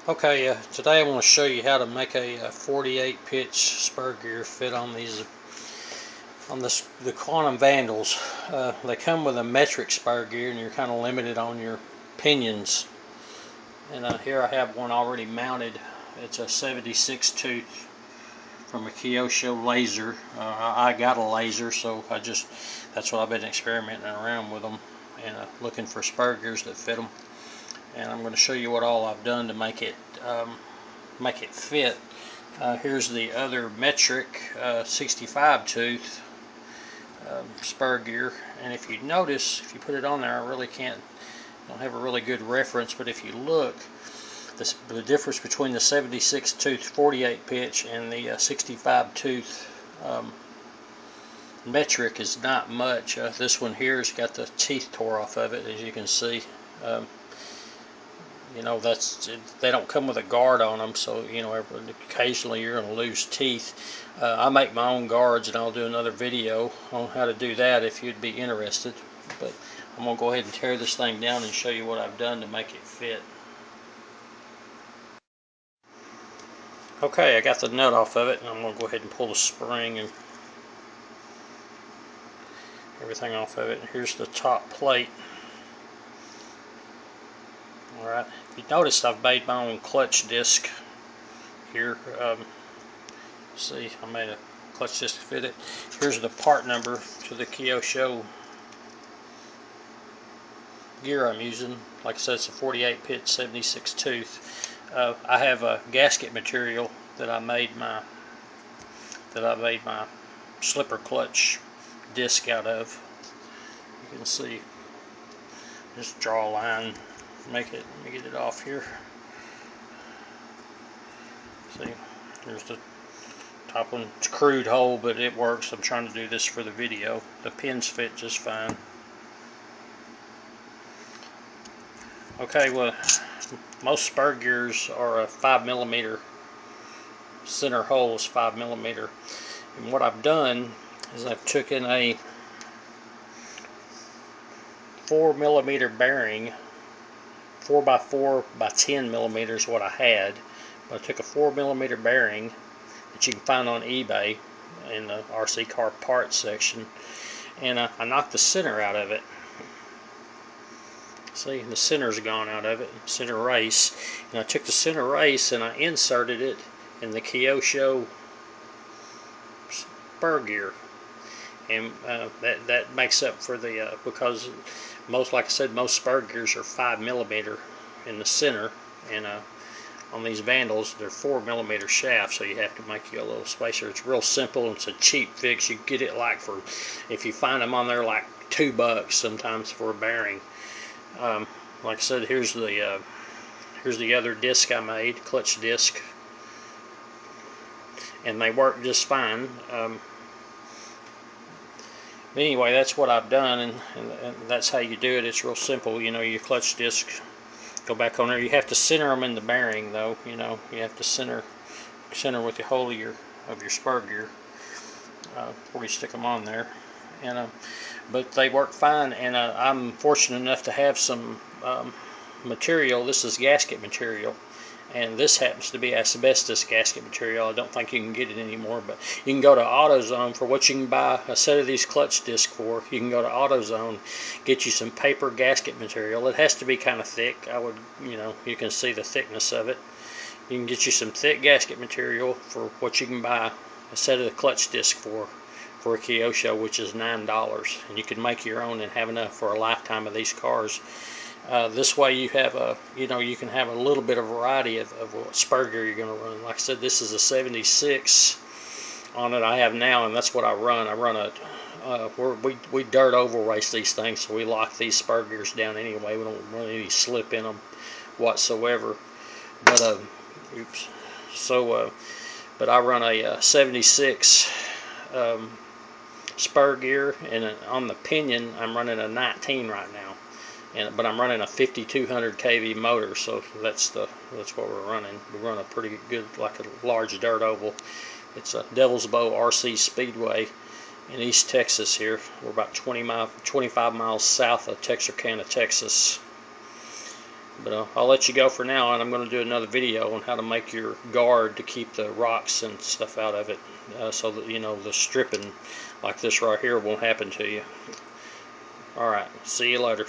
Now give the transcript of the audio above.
Okay, today I want to show you how to make a 48 pitch spur gear fit on the Quantum Vandals. They come with a metric spur gear, and you're kind of limited on your pinions. And here I have one already mounted. It's a 76 tooth from a Kyosho laser. I got a laser, so that's what I've been experimenting around with them and looking for spur gears that fit them. And I'm going to show you what all I've done to make it fit. Here's the other metric 65 tooth spur gear, and if you notice, if you put it on there, I really don't have a really good reference, but if you look, the difference between the 76 tooth 48 pitch and the 65 tooth metric is not much. This one here has got the teeth tore off of it, as you can see. You know, they don't come with a guard on them, so you know, occasionally you're going to lose teeth. I make my own guards, and I'll do another video on how to do that if you'd be interested. But I'm going to go ahead and tear this thing down and show you what I've done to make it fit. Okay, I got the nut off of it, and I'm going to go ahead and pull the spring and everything off of it. Here's the top plate. Alright, if you notice, I've made my own clutch disc here. See, I made a clutch disc to fit it. Here's the part number to the Kyosho gear I'm using. Like I said, it's a 48 pitch 76 tooth. I have a gasket material that I made my slipper clutch disc out of. You can see, just draw a line, let me get it off here. See, here's the top one. It's a crude hole, but it works. I'm trying to do this for the video. The pins fit just fine. Okay, well, most spur gears are a 5mm center hole is 5mm. And what I've done is I've taken a 4mm bearing, 4x4 by 10mm is what I had. But I took a 4mm bearing that you can find on eBay in the RC car parts section, and I knocked the center out of it. See, the center's gone out of it, center race. And I took the center race and I inserted it in the Kyosho spur gear. And that makes up for the, because like I said, most spur gears are 5mm in the center, and on these Vandals, they're 4mm shafts, so you have to make you a little spacer. It's real simple, and it's a cheap fix. You get it like for, if you find them on there, like $2 sometimes for a bearing. Like I said, here's the other disc I made, clutch disc, and they work just fine. Anyway, that's what I've done, and that's how you do it. It's real simple. You know, your clutch disc, go back on there. You have to center them in the bearing, though. You know, you have to center with the hole of your spur gear before you stick them on there. And but they work fine, and I'm fortunate enough to have some material. This is gasket material, and this happens to be asbestos gasket material. I don't think you can get it anymore, but you can go to AutoZone for what you can buy a set of these clutch discs for. You can go to AutoZone, get you some paper gasket material. It has to be kind of thick. You know, you can see the thickness of it. You can get you some thick gasket material for what you can buy a set of the clutch disc for a Kyosho, which is $9, and you can make your own and have enough for a lifetime of these cars. This way you have you can have a little bit of variety of what spur gear you're going to run. Like I said, this is a 76 on it I have now, and that's what I run. I run we dirt oval race these things, so we lock these spur gears down anyway. We don't run any slip in them whatsoever. But but I run a 76 spur gear, and on the pinion I'm running a 19 right now, but I'm running a 5200 kV motor, so that's what we're running. We run a pretty good, like a large dirt oval. It's a Devil's Bow RC Speedway in East Texas here. We're about 25 miles south of Texarkana, Texas. But I'll let you go for now, and I'm going to do another video on how to make your guard to keep the rocks and stuff out of it, so that the stripping like this right here won't happen to you. Alright, see you later.